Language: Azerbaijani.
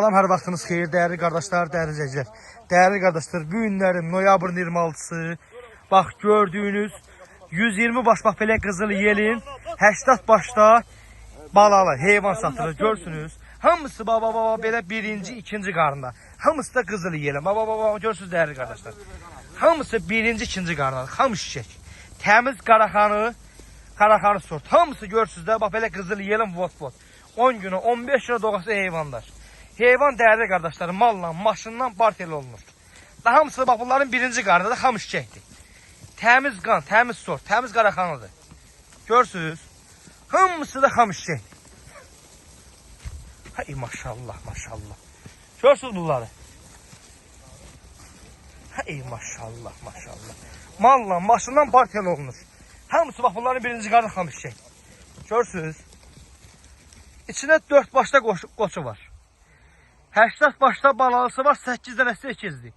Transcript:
Salam, hər vaxtınız xeyir, dəyərli qardaşlar, dəyərli izləyicilər. Dəyərli qardaşlar, bu günlərin noyabrın 26-sı, bax gördüyünüz 120 baş bax belə qızıl yelin, 80 başda balalı heyvan satılır, görsünüz. Hamısı baba belə birinci, ikinci qarında. Hamısı da qızıl yelin. Baba görsünüz dəyərli qardaşlar. Hamısı birinci, ikinci qarında. Hamı şişək. Təmiz qaraxanı sort. Hamısı görsünüz də bax belə qızıl yelin vot. 10 günü, 15 günə doğası heyvanlar. Heyvan dəyərli qardaşlar, malla, maşından bartel olunur. Daha hamısı bax bunların birinci qarında da xam şişəkdir. Təmiz qan, təmiz sort, təmiz qaraxanıdır. Görsünüz? Hamısı da xam şişəkdir. Hay maşallah, maşallah. Görsünüz bunları? Hay maşallah, maşallah. Malla, maşından bartel olunur. Hamısı bax bunların birinci qarında xam şişək. Görsünüz? İçində 4 başda qoçu var. 80 başda balalısı var, 8 dənəsi 8'dir.